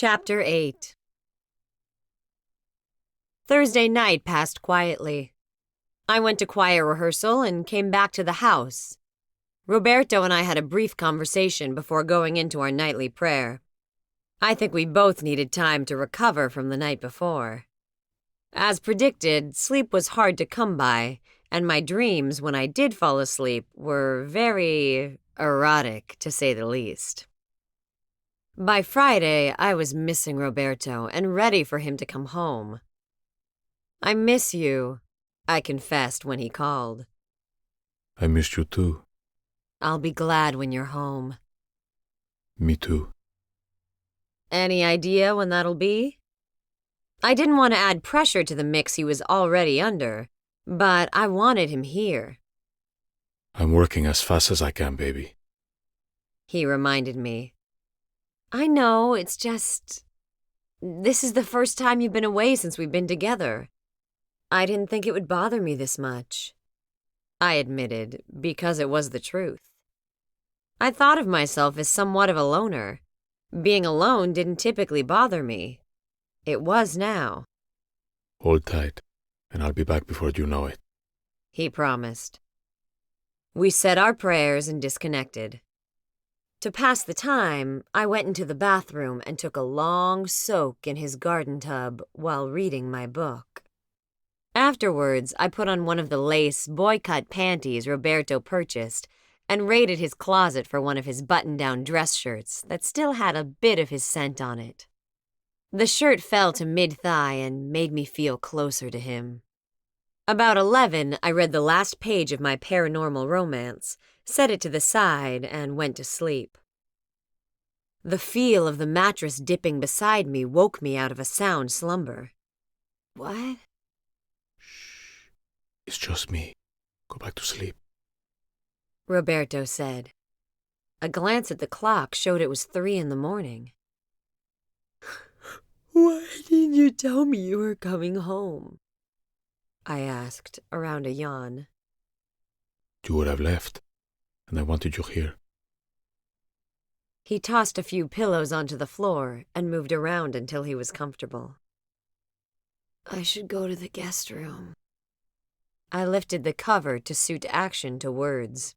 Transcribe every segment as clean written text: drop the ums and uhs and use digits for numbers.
Chapter 8. Thursday night passed quietly. I went to choir rehearsal and came back to the house. Roberto and I had a brief conversation before going into our nightly prayer. I think we both needed time to recover from the night before. As predicted, sleep was hard to come by, and my dreams when I did fall asleep were very erotic, to say the least. By Friday, I was missing Roberto and ready for him to come home. "I miss you," I confessed when he called. I missed you too. "I'll be glad when you're home." Me too. "Any idea when that'll be?" I didn't want to add pressure to the mix he was already under, but I wanted him here. I'm working as fast as I can, baby. He reminded me. "I know, it's just... This is the first time you've been away since we've been together. I didn't think it would bother me this much." I admitted, because it was the truth. I thought of myself as somewhat of a loner. Being alone didn't typically bother me. It was now. Hold tight, and I'll be back before you know it. He promised. We said our prayers and disconnected. To pass the time, I went into the bathroom and took a long soak in his garden tub while reading my book. Afterwards, I put on one of the lace boy-cut panties Roberto purchased and raided his closet for one of his button-down dress shirts that still had a bit of his scent on it. The shirt fell to mid-thigh and made me feel closer to him. About 11, I read the last page of my paranormal romance, set it to the side, and went to sleep. The feel of the mattress dipping beside me woke me out of a sound slumber. "What?" Shh. It's just me. Go back to sleep. Roberto said. A glance at the clock showed it was 3 in the morning. "Why didn't you tell me you were coming home?" I asked, around a yawn. You would have left, and I wanted you here. He tossed a few pillows onto the floor and moved around until he was comfortable. "I should go to the guest room." I lifted the cover to suit action to words.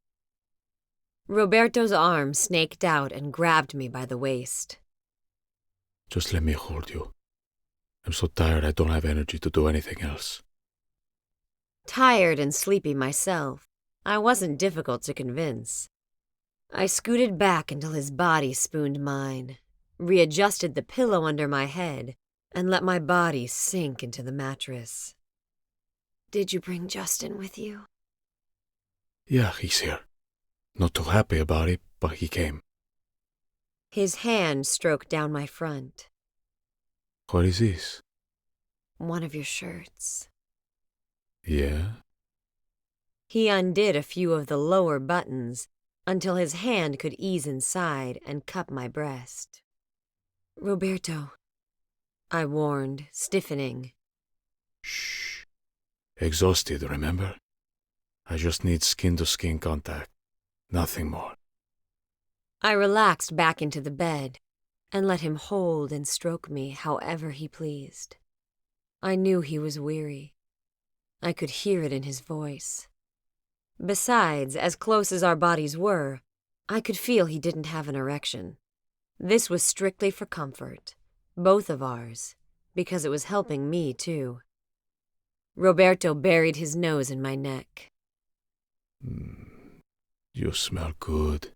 Roberto's arm snaked out and grabbed me by the waist. Just let me hold you. I'm so tired I don't have energy to do anything else. Tired and sleepy myself, I wasn't difficult to convince. I scooted back until his body spooned mine, readjusted the pillow under my head, and let my body sink into the mattress. "Did you bring Justin with you?" Yeah, he's here. Not too happy about it, but he came. His hand stroked down my front. What is this? "One of your shirts." Yeah? He undid a few of the lower buttons until his hand could ease inside and cup my breast. "Roberto," I warned, stiffening. Shh. Exhausted, remember? I just need skin-to-skin contact. Nothing more. I relaxed back into the bed and let him hold and stroke me however he pleased. I knew he was weary. I could hear it in his voice. Besides, as close as our bodies were, I could feel he didn't have an erection. This was strictly for comfort, both of ours, because it was helping me too. Roberto buried his nose in my neck. You smell good.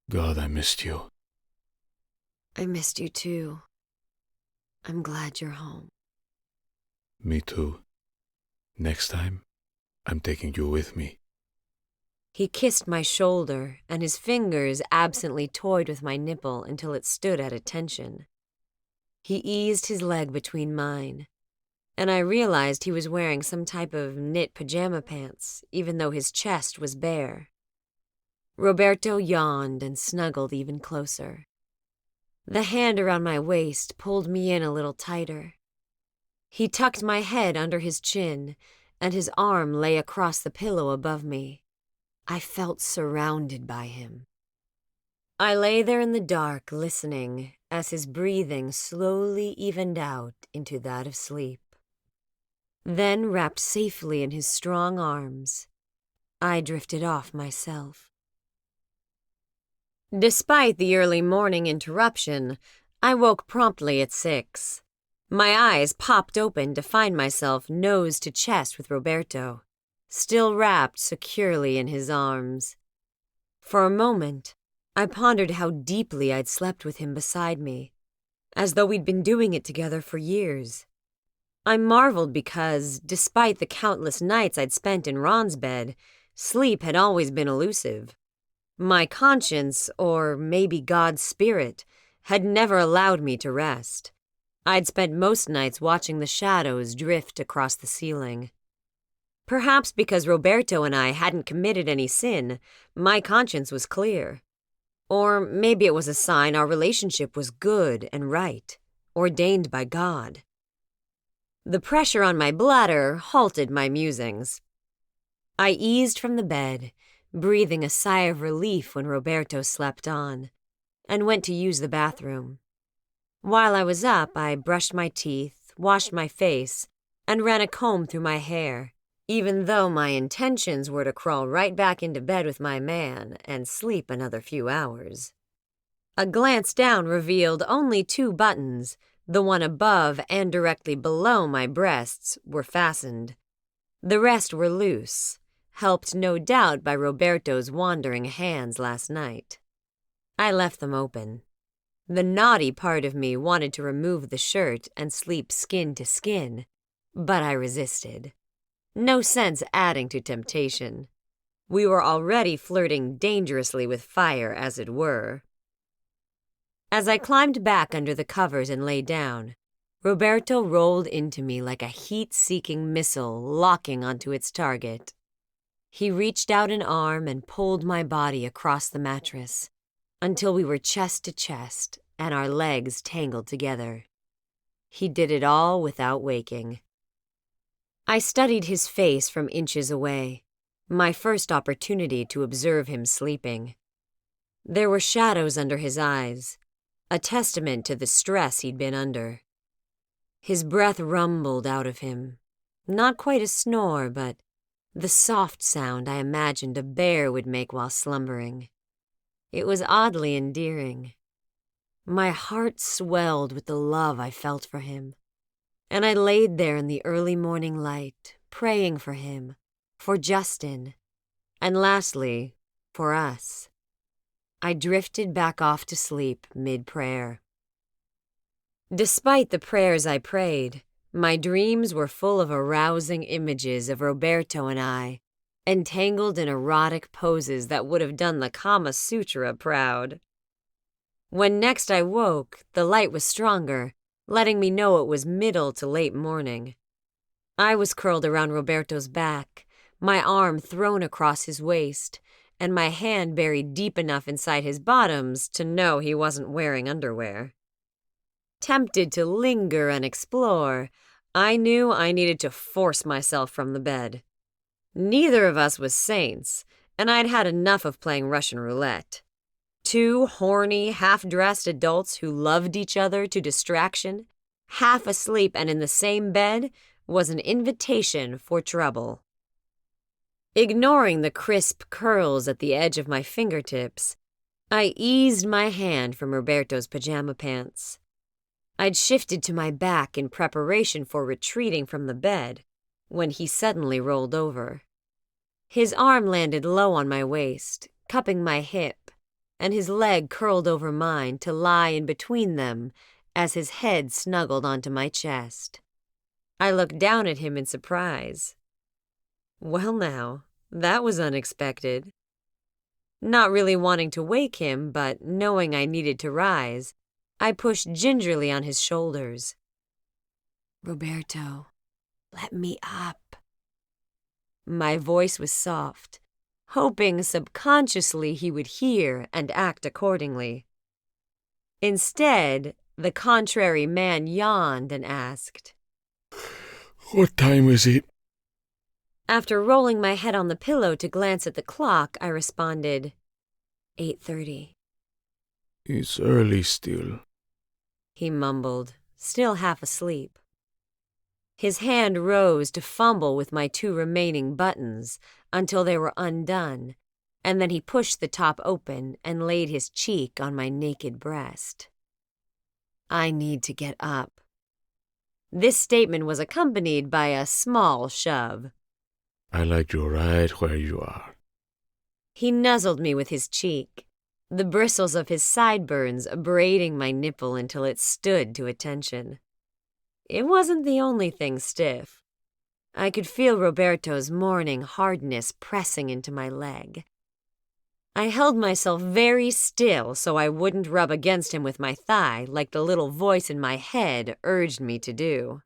God, I missed you. "I missed you too. I'm glad you're home." Me too. Next time, I'm taking you with me. He kissed my shoulder, and his fingers absently toyed with my nipple until it stood at attention. He eased his leg between mine, and I realized he was wearing some type of knit pajama pants, even though his chest was bare. Roberto yawned and snuggled even closer. The hand around my waist pulled me in a little tighter. He tucked my head under his chin, and his arm lay across the pillow above me. I felt surrounded by him. I lay there in the dark, listening, as his breathing slowly evened out into that of sleep. Then, wrapped safely in his strong arms, I drifted off myself. Despite the early morning interruption, I woke promptly at 6. My eyes popped open to find myself nose to chest with Roberto, still wrapped securely in his arms. For a moment, I pondered how deeply I'd slept with him beside me, as though we'd been doing it together for years. I marveled because, despite the countless nights I'd spent in Ron's bed, sleep had always been elusive. My conscience, or maybe God's spirit, had never allowed me to rest. I'd spent most nights watching the shadows drift across the ceiling. Perhaps because Roberto and I hadn't committed any sin, my conscience was clear. Or maybe it was a sign our relationship was good and right, ordained by God. The pressure on my bladder halted my musings. I eased from the bed, breathing a sigh of relief when Roberto slept on, and went to use the bathroom. While I was up, I brushed my teeth, washed my face, and ran a comb through my hair, even though my intentions were to crawl right back into bed with my man and sleep another few hours. A glance down revealed only 2 buttons. The one above and directly below my breasts were fastened. The rest were loose, helped no doubt by Roberto's wandering hands last night. I left them open. The naughty part of me wanted to remove the shirt and sleep skin to skin, but I resisted. No sense adding to temptation. We were already flirting dangerously with fire, as it were. As I climbed back under the covers and lay down, Roberto rolled into me like a heat-seeking missile locking onto its target. He reached out an arm and pulled my body across the mattress until we were chest to chest and our legs tangled together. He did it all without waking. I studied his face from inches away, my first opportunity to observe him sleeping. There were shadows under his eyes, a testament to the stress he'd been under. His breath rumbled out of him, not quite a snore, but the soft sound I imagined a bear would make while slumbering. It was oddly endearing. My heart swelled with the love I felt for him, and I laid there in the early morning light, praying for him, for Justin, and lastly, for us. I drifted back off to sleep mid-prayer. Despite the prayers I prayed, my dreams were full of arousing images of Roberto and I, entangled in erotic poses that would have done the Kama Sutra proud. When next I woke, the light was stronger, letting me know it was middle to late morning. I was curled around Roberto's back, my arm thrown across his waist, and my hand buried deep enough inside his bottoms to know he wasn't wearing underwear. Tempted to linger and explore, I knew I needed to force myself from the bed. Neither of us was saints, and I'd had enough of playing Russian roulette. 2 horny, half-dressed adults who loved each other to distraction, half asleep and in the same bed, was an invitation for trouble. Ignoring the crisp curls at the edge of my fingertips, I eased my hand from Roberto's pajama pants. I'd shifted to my back in preparation for retreating from the bed when he suddenly rolled over. His arm landed low on my waist, cupping my hip, and his leg curled over mine to lie in between them as his head snuggled onto my chest. I looked down at him in surprise. Well now, that was unexpected. Not really wanting to wake him, but knowing I needed to rise, I pushed gingerly on his shoulders. Roberto, let me up. My voice was soft, hoping subconsciously he would hear and act accordingly. Instead, the contrary man yawned and asked, What time is it? After rolling my head on the pillow to glance at the clock, I responded, 8:30. It's early still. he mumbled, still half asleep. His hand rose to fumble with my 2 remaining buttons until they were undone, and then he pushed the top open and laid his cheek on my naked breast. I need to get up. This statement was accompanied by a small shove. I like you right where you are. He nuzzled me with his cheek, the bristles of his sideburns abrading my nipple until it stood to attention. It wasn't the only thing stiff. I could feel Roberto's morning hardness pressing into my leg. I held myself very still so I wouldn't rub against him with my thigh like the little voice in my head urged me to do.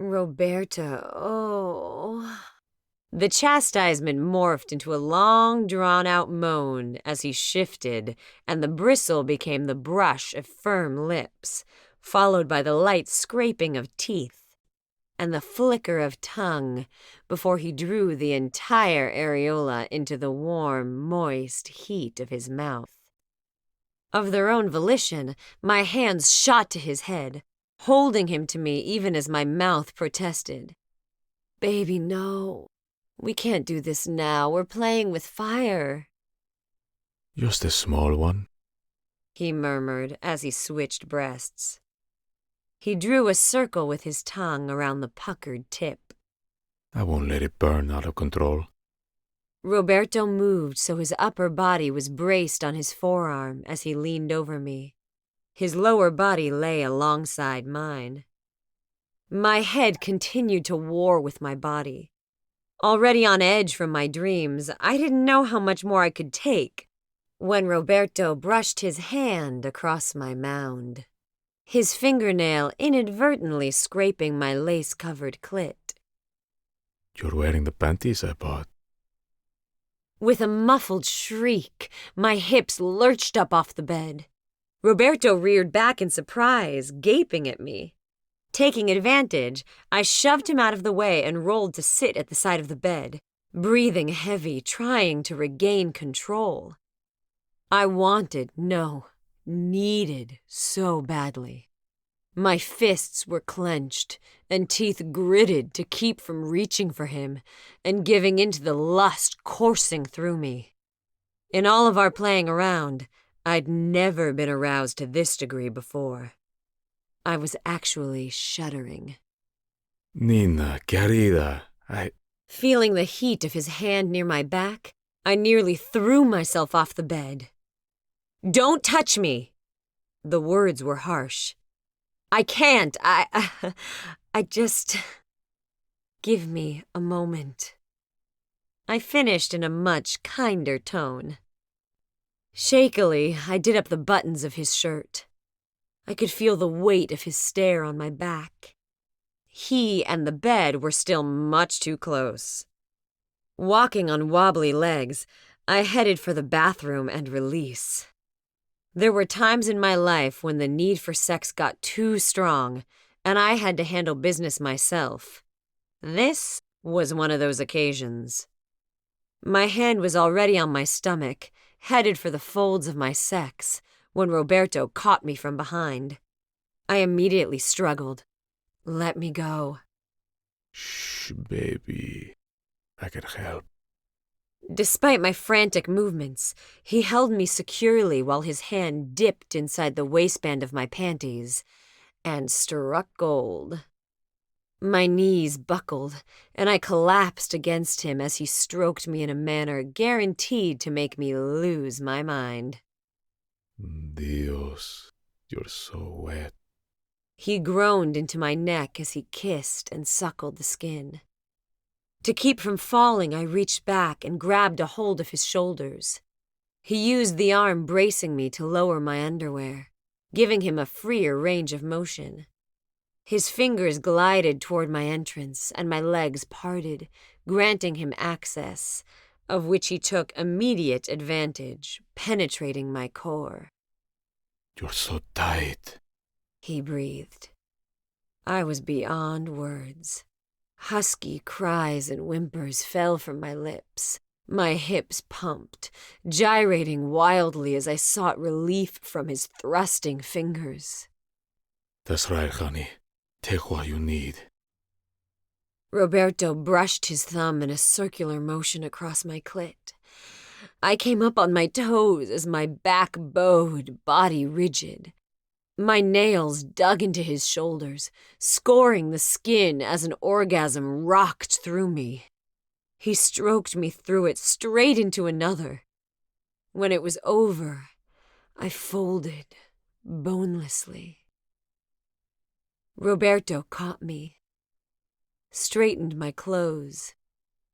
Roberto, oh... The chastisement morphed into a long, drawn-out moan as he shifted, and the bristle became the brush of firm lips, followed by the light scraping of teeth and the flicker of tongue before he drew the entire areola into the warm, moist heat of his mouth. Of their own volition, my hands shot to his head, holding him to me even as my mouth protested. Baby, no. We can't do this now. We're playing with fire. Just a small one, he murmured as he switched breasts. He drew a circle with his tongue around the puckered tip. I won't let it burn out of control. Roberto moved so his upper body was braced on his forearm as he leaned over me. His lower body lay alongside mine. My head continued to war with my body. Already on edge from my dreams, I didn't know how much more I could take when Roberto brushed his hand across my mound, his fingernail inadvertently scraping my lace-covered clit. You're wearing the panties I bought. With a muffled shriek, my hips lurched up off the bed. Roberto reared back in surprise, gaping at me. Taking advantage, I shoved him out of the way and rolled to sit at the side of the bed, breathing heavy, trying to regain control. I needed so badly. My fists were clenched and teeth gritted to keep from reaching for him and giving in to the lust coursing through me. In all of our playing around, I'd never been aroused to this degree before. I was actually shuddering. Nina, querida, Feeling the heat of his hand near my back, I nearly threw myself off the bed. Don't touch me! The words were harsh. I can't. I just... Give me a moment. I finished in a much kinder tone. Shakily, I did up the buttons of his shirt. I could feel the weight of his stare on my back. He and the bed were still much too close. Walking on wobbly legs, I headed for the bathroom and release. There were times in my life when the need for sex got too strong, and I had to handle business myself. This was one of those occasions. My hand was already on my stomach, headed for the folds of my sex, when Roberto caught me from behind. I immediately struggled. Let me go. Shh, baby. I can help. Despite my frantic movements, he held me securely while his hand dipped inside the waistband of my panties and struck gold. My knees buckled, and I collapsed against him as he stroked me in a manner guaranteed to make me lose my mind. Dios, you're so wet. He groaned into my neck as he kissed and suckled the skin. To keep from falling, I reached back and grabbed a hold of his shoulders. He used the arm bracing me to lower my underwear, giving him a freer range of motion. His fingers glided toward my entrance, and my legs parted, granting him access, of which he took immediate advantage, penetrating my core. You're so tight, he breathed. I was beyond words. Husky cries and whimpers fell from my lips. My hips pumped, gyrating wildly as I sought relief from his thrusting fingers. That's right, honey. Take what you need. Roberto brushed his thumb in a circular motion across my clit. I came up on my toes as my back bowed, body rigid. My nails dug into his shoulders, scoring the skin as an orgasm rocked through me. He stroked me through it straight into another. When it was over, I folded bonelessly. Roberto caught me, straightened my clothes,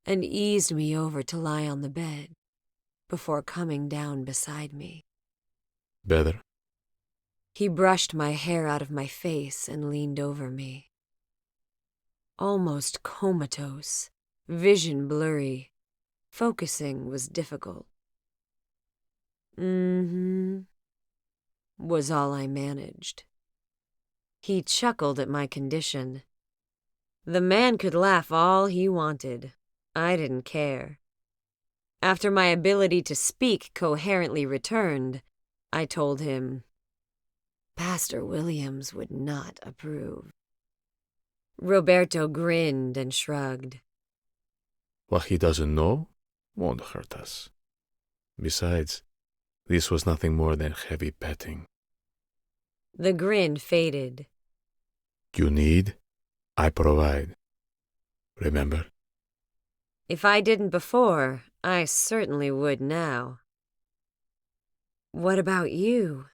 and eased me over to lie on the bed before coming down beside me. Better? He brushed my hair out of my face and leaned over me. Almost comatose, vision blurry. Focusing was difficult. Was all I managed. He chuckled at my condition. The man could laugh all he wanted. I didn't care. After my ability to speak coherently returned, I told him, Pastor Williams would not approve. Roberto grinned and shrugged. What he doesn't know won't hurt us. Besides, this was nothing more than heavy petting. The grin faded. You need, I provide. Remember? If I didn't before, I certainly would now. What about you?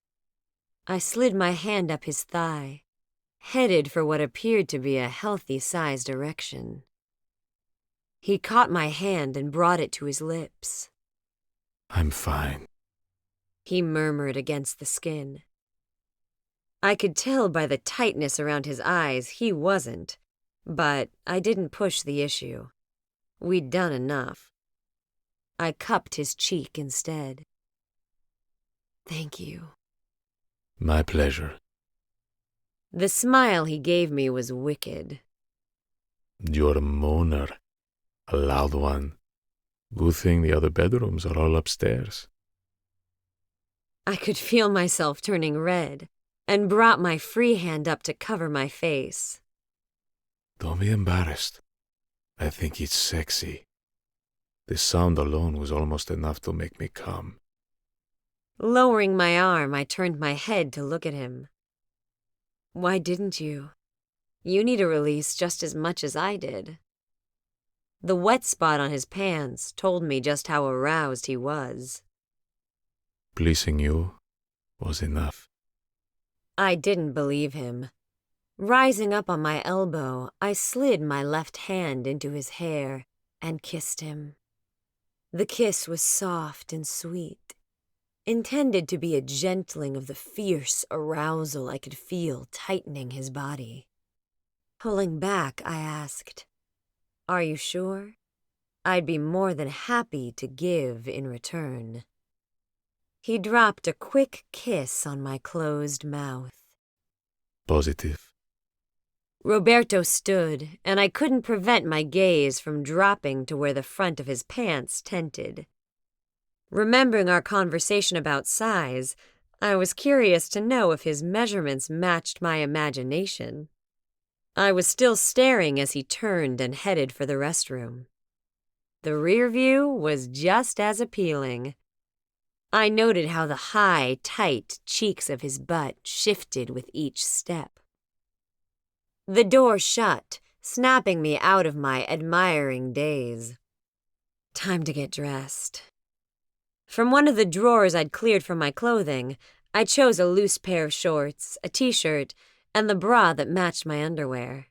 I slid my hand up his thigh, headed for what appeared to be a healthy-sized erection. He caught my hand and brought it to his lips. I'm fine, he murmured against the skin. I could tell by the tightness around his eyes he wasn't, but I didn't push the issue. We'd done enough. I cupped his cheek instead. Thank you. My pleasure. The smile he gave me was wicked. You're a moaner, a loud one. Good thing the other bedrooms are all upstairs. I could feel myself turning red, and brought my free hand up to cover my face. Don't be embarrassed. I think it's sexy. The sound alone was almost enough to make me come. Lowering my arm, I turned my head to look at him. Why didn't you? You need a release just as much as I did. The wet spot on his pants told me just how aroused he was. Pleasing you was enough. I didn't believe him. Rising up on my elbow, I slid my left hand into his hair and kissed him. The kiss was soft and sweet, intended to be a gentling of the fierce arousal I could feel tightening his body. Pulling back, I asked, Are you sure? I'd be more than happy to give in return. He dropped a quick kiss on my closed mouth. Positive. Roberto stood, and I couldn't prevent my gaze from dropping to where the front of his pants tented. Remembering our conversation about size, I was curious to know if his measurements matched my imagination. I was still staring as he turned and headed for the restroom. The rear view was just as appealing. I noted how the high, tight cheeks of his butt shifted with each step. The door shut, snapping me out of my admiring daze. Time to get dressed. From one of the drawers I'd cleared from my clothing, I chose a loose pair of shorts, a t-shirt, and the bra that matched my underwear.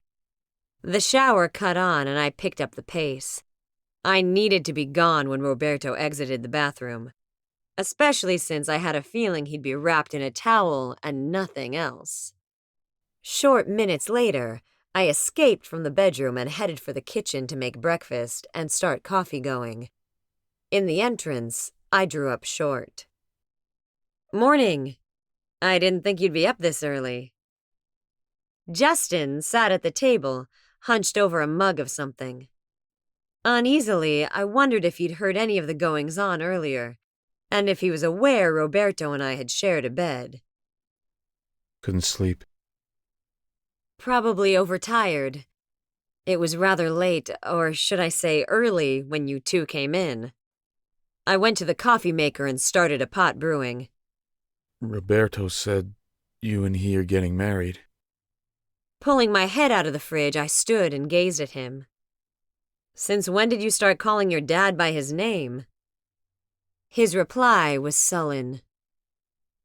The shower cut on, and I picked up the pace. I needed to be gone when Roberto exited the bathroom, especially since I had a feeling he'd be wrapped in a towel and nothing else. Short minutes later, I escaped from the bedroom and headed for the kitchen to make breakfast and start coffee going. In the entrance, I drew up short. Morning. I didn't think you'd be up this early. Justin sat at the table, hunched over a mug of something. Uneasily, I wondered if he'd heard any of the goings-on earlier, and if he was aware Roberto and I had shared a bed. Couldn't sleep. Probably overtired. It was rather late, or should I say early, when you two came in. I went to the coffee maker and started a pot brewing. Roberto said you and he are getting married. Pulling my head out of the fridge, I stood and gazed at him. Since when did you start calling your dad by his name? His reply was sullen.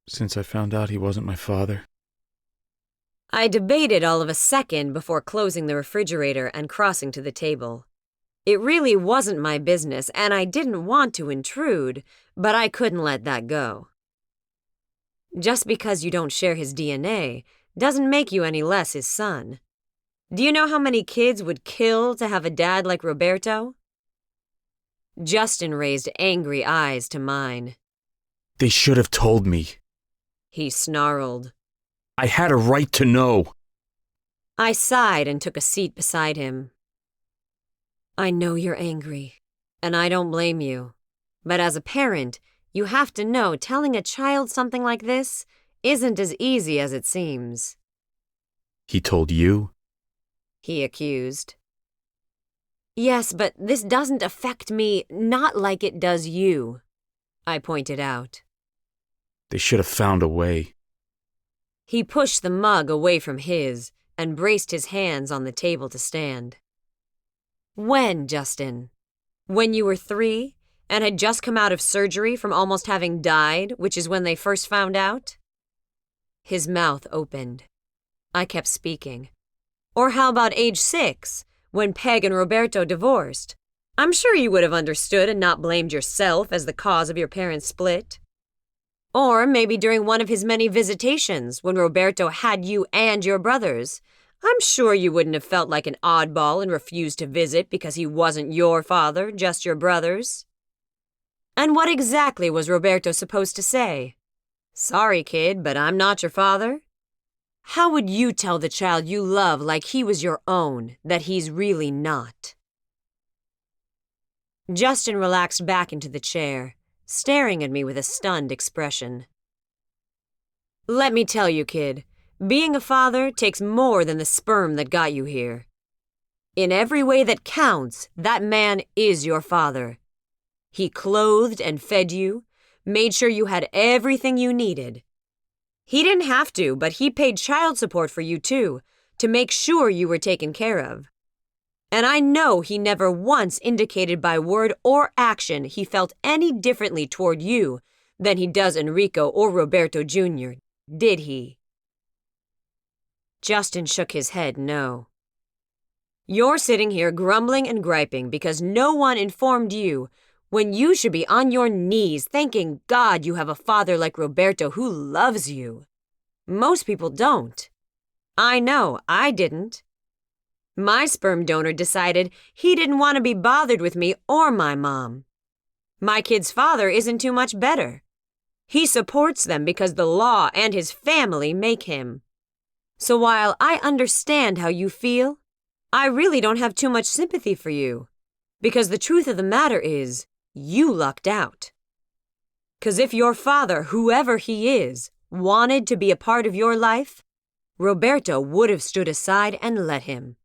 Since I found out he wasn't my father. I debated all of a second before closing the refrigerator and crossing to the table. It really wasn't my business, and I didn't want to intrude, but I couldn't let that go. Just because you don't share his DNA doesn't make you any less his son. Do you know how many kids would kill to have a dad like Roberto? Justin raised angry eyes to mine. They should have told me. He snarled. I had a right to know. I sighed and took a seat beside him. I know you're angry, and I don't blame you. But as a parent, you have to know telling a child something like this isn't as easy as it seems. He told you? He accused. Yes, but this doesn't affect me, not like it does you, I pointed out. They should have found a way. He pushed the mug away from his and braced his hands on the table to stand. When, Justin? When you were 3 and had just come out of surgery from almost having died, which is when they first found out? His mouth opened. I kept speaking. Or how about age 6, when Peg and Roberto divorced? I'm sure you would have understood and not blamed yourself as the cause of your parents' split. Or maybe during one of his many visitations when Roberto had you and your brothers. I'm sure you wouldn't have felt like an oddball and refused to visit because he wasn't your father, just your brother's. And what exactly was Roberto supposed to say? Sorry, kid, but I'm not your father? How would you tell the child you love like he was your own that he's really not? Justin relaxed back into the chair, staring at me with a stunned expression. Let me tell you, kid, being a father takes more than the sperm that got you here. In every way that counts, that man is your father. He clothed and fed you, made sure you had everything you needed. He didn't have to, but he paid child support for you too, to make sure you were taken care of. And I know he never once indicated by word or action he felt any differently toward you than he does Enrico or Roberto Jr., did he? Justin shook his head no. You're sitting here grumbling and griping because no one informed you when you should be on your knees thanking God you have a father like Roberto who loves you. Most people don't. I know, I didn't. My sperm donor decided he didn't want to be bothered with me or my mom. My kid's father isn't too much better. He supports them because the law and his family make him. So while I understand how you feel, I really don't have too much sympathy for you. Because the truth of the matter is, you lucked out. 'Cause if your father, whoever he is, wanted to be a part of your life, Roberto would have stood aside and let him.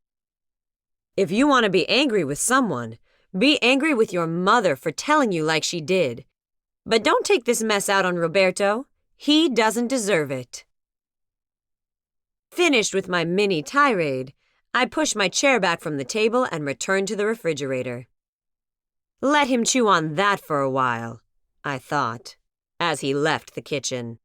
If you want to be angry with someone, be angry with your mother for telling you like she did. But don't take this mess out on Roberto. He doesn't deserve it. Finished with my mini tirade, I pushed my chair back from the table and returned to the refrigerator. Let him chew on that for a while, I thought, as he left the kitchen.